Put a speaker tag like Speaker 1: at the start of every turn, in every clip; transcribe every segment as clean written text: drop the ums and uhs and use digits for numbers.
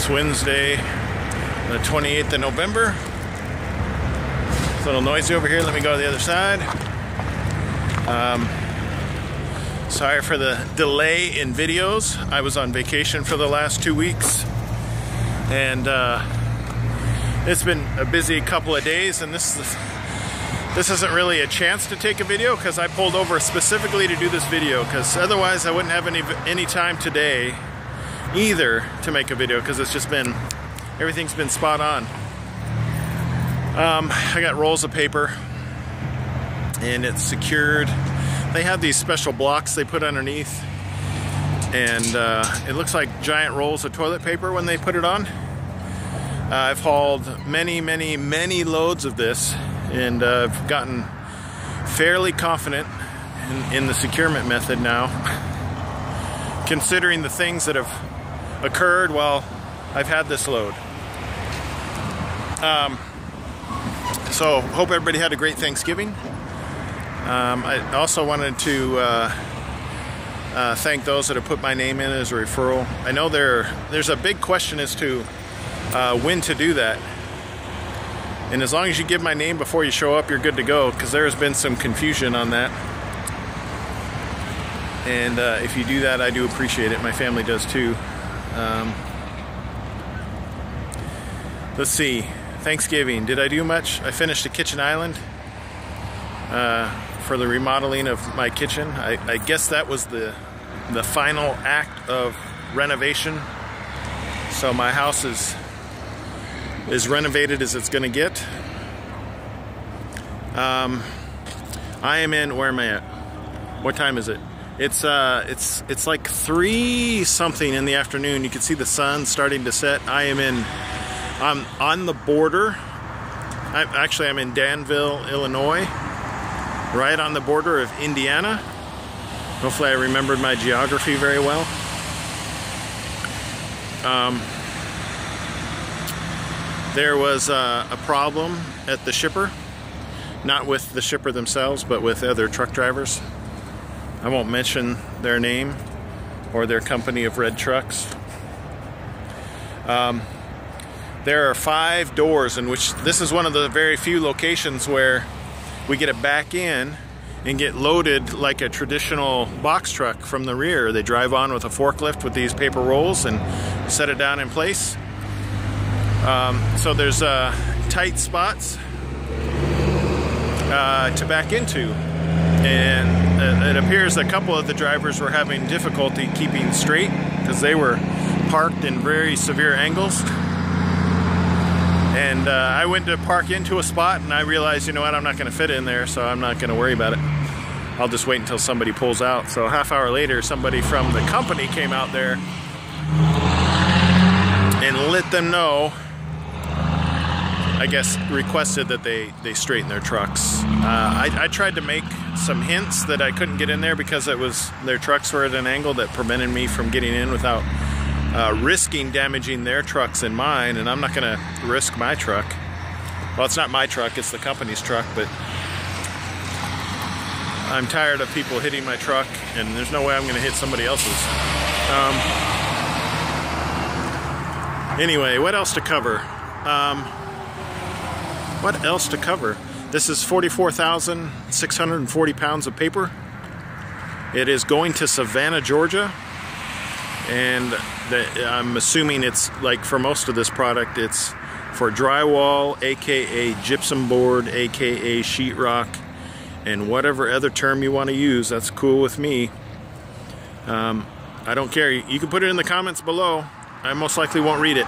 Speaker 1: It's Wednesday, the 28th of November. It's a little noisy over here. Let me go to the other side. Sorry for the delay in videos. I was on vacation for the last 2 weeks, and it's been a busy couple of days, and this isn't really a chance to take a video because I pulled over specifically to do this video, because otherwise I wouldn't have any time today either to make a video, because it's just been, everything's been spot on. I got rolls of paper and it's secured. They have these special blocks they put underneath, and it looks like giant rolls of toilet paper when they put it on. I've hauled many loads of this, and I've gotten fairly confident in the securement method now, considering the things that have occurred while I've had this load. So hope everybody had a great Thanksgiving. I also wanted to thank those that have put my name in as a referral. I know there's a big question as to when to do that, and as long as you give my name before you show up, you're good to go, because there has been some confusion on that. And if you do that, I do appreciate it. My family does too. Let's see, Thanksgiving, did I do much? I finished a kitchen island for the remodeling of my kitchen. I guess that was the final act of renovation. So my house is as renovated as it's gonna get. I am in, where am I at? What time is it? It's like 3 something in the afternoon. You can see the sun starting to set. I'm on the border. I'm in Danville, Illinois, right on the border of Indiana. Hopefully I remembered my geography very well. There was a problem at the shipper, not with the shipper themselves, but with other truck drivers. I won't mention their name or their company of red trucks. There are 5 doors in which this is one of the very few locations where we get it back in and get loaded like a traditional box truck from the rear. They drive on with a forklift with these paper rolls and set it down in place. So there's tight spots to back into, and it appears a couple of the drivers were having difficulty keeping straight because they were parked in very severe angles. And I went to park into a spot, and I realized, you know what, I'm not going to fit in there, so I'm not going to worry about it. I'll just wait until somebody pulls out. So a half hour later, somebody from the company came out there and let them know, I guess requested that they straighten their trucks. I tried to make some hints that I couldn't get in there because their trucks were at an angle that prevented me from getting in without risking damaging their trucks and mine, and I'm not going to risk my truck. Well, it's not my truck, it's the company's truck, but I'm tired of people hitting my truck, and there's no way I'm going to hit somebody else's. Anyway, what else to cover? This is 44,640 pounds of paper. It is going to Savannah, Georgia. And I'm assuming it's, like for most of this product, it's for drywall, aka gypsum board, aka sheetrock, and whatever other term you want to use. That's cool with me. I don't care. You can put it in the comments below. I most likely won't read it.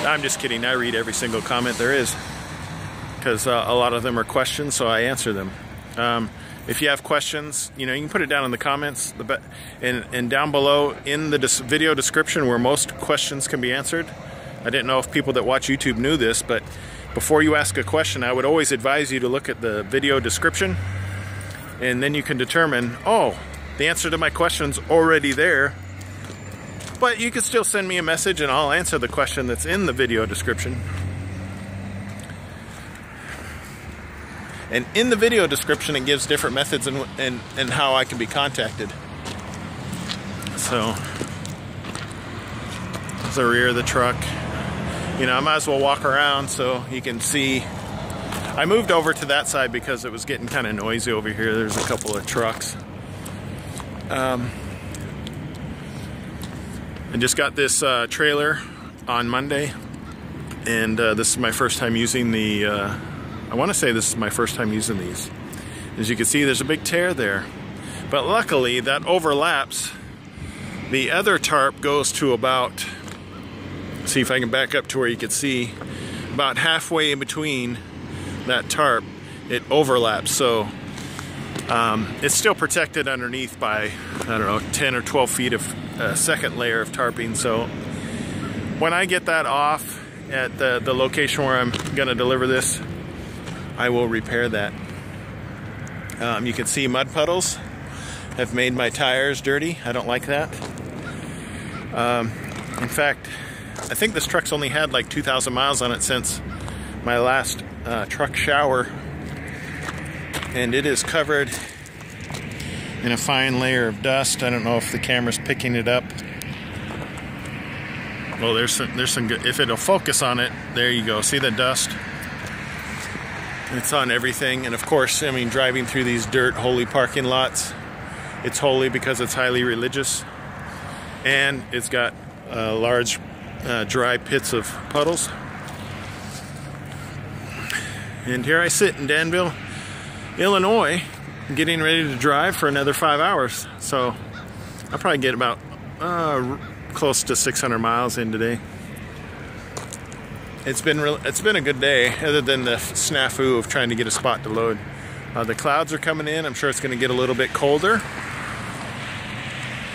Speaker 1: I'm just kidding. I read every single comment there is, because a lot of them are questions, so I answer them. If you have questions, you can put it down in the comments, and down below in the video description where most questions can be answered. I didn't know if people that watch YouTube knew this, but before you ask a question, I would always advise you to look at the video description, and then you can determine, oh, the answer to my question's already there, but you can still send me a message and I'll answer the question that's in the video description. And in the video description, it gives different methods and how I can be contacted. So the rear of the truck. You know, I might as well walk around so you can see. I moved over to that side because it was getting kind of noisy over here. There's a couple of trucks. I just got this trailer on Monday, and this is my first time using the, I want to say this is my first time using these. As you can see, there's a big tear there. But luckily, that overlaps. The other tarp goes to about, see if I can back up to where you can see, about halfway in between that tarp, it overlaps. So it's still protected underneath by, I don't know, 10 or 12 feet of a second layer of tarping. So when I get that off at the location where I'm going to deliver this, I will repair that. You can see mud puddles have made my tires dirty. I don't like that. In fact, I think this truck's only had like 2,000 miles on it since my last truck shower, and it is covered in a fine layer of dust. I don't know if the camera's picking it up. Well, there's some good, if it'll focus on it, there you go. See the dust? It's on everything. And of course, I mean, driving through these dirt holy parking lots, it's holy because it's highly religious, and it's got large dry pits of puddles. And here I sit in Danville, Illinois, getting ready to drive for another 5 hours. So I'll probably get about close to 600 miles in today. It's been a good day, other than the snafu of trying to get a spot to load. The clouds are coming in. I'm sure it's going to get a little bit colder.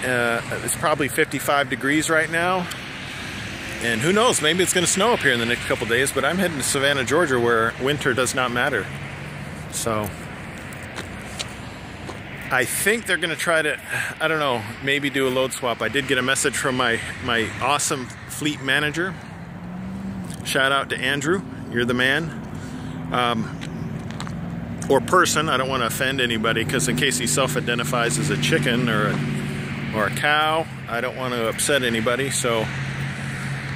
Speaker 1: It's probably 55 degrees right now. And who knows, maybe it's going to snow up here in the next couple days, but I'm heading to Savannah, Georgia, where winter does not matter. So I think they're going to try to, I don't know, maybe do a load swap. I did get a message from my awesome fleet manager. Shout out to Andrew, you're the man. Or person, I don't want to offend anybody, because in case he self-identifies as a chicken or a cow, I don't want to upset anybody. So,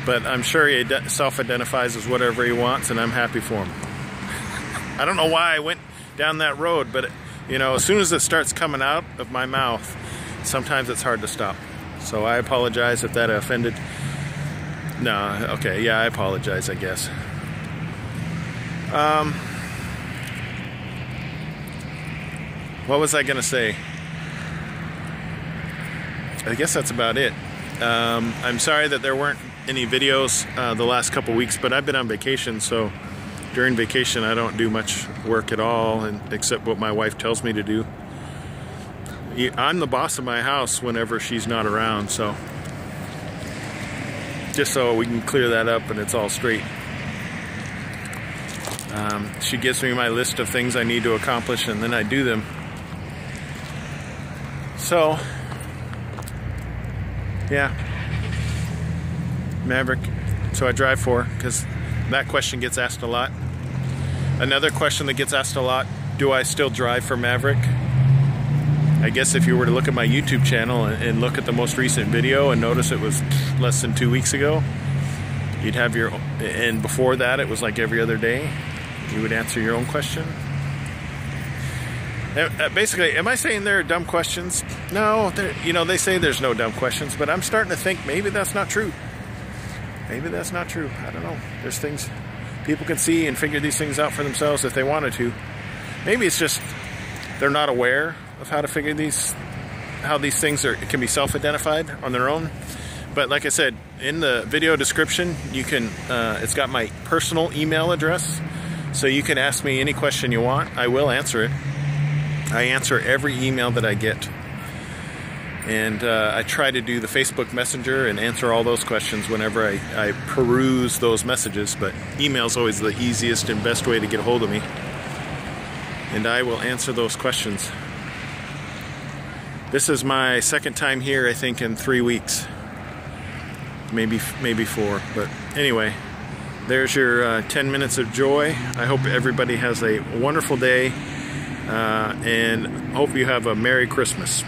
Speaker 1: but I'm sure he self-identifies as whatever he wants, and I'm happy for him. I don't know why I went down that road, but you know, as soon as it starts coming out of my mouth, sometimes it's hard to stop. So I apologize if that offended. No, okay, yeah, I apologize, I guess. What was I gonna say? I guess that's about it. I'm sorry that there weren't any videos the last couple weeks, but I've been on vacation, so during vacation I don't do much work at all, except what my wife tells me to do. I'm the boss of my house whenever she's not around, so just so we can clear that up and it's all straight. She gives me my list of things I need to accomplish, and then I do them. So yeah, Maverick. So I drive for, because that question gets asked a lot. Another question that gets asked a lot, do I still drive for Maverick? I guess if you were to look at my YouTube channel and look at the most recent video and notice it was less than 2 weeks ago, you'd have your, and before that it was like every other day, you would answer your own question. Basically, am I saying there are dumb questions? No, you know, they say there's no dumb questions, but I'm starting to think maybe that's not true. Maybe that's not true. I don't know. There's things people can see and figure these things out for themselves if they wanted to. Maybe it's just they're not aware of how to figure how these things can be self-identified on their own. But like I said, in the video description, you can, it's got my personal email address, so you can ask me any question you want. I will answer it. I answer every email that I get. And I try to do the Facebook Messenger and answer all those questions whenever I peruse those messages, but email's always the easiest and best way to get a hold of me. And I will answer those questions. This is my second time here, I think, in 3 weeks. Maybe 4, but anyway, there's your 10 minutes of joy. I hope everybody has a wonderful day, and hope you have a Merry Christmas.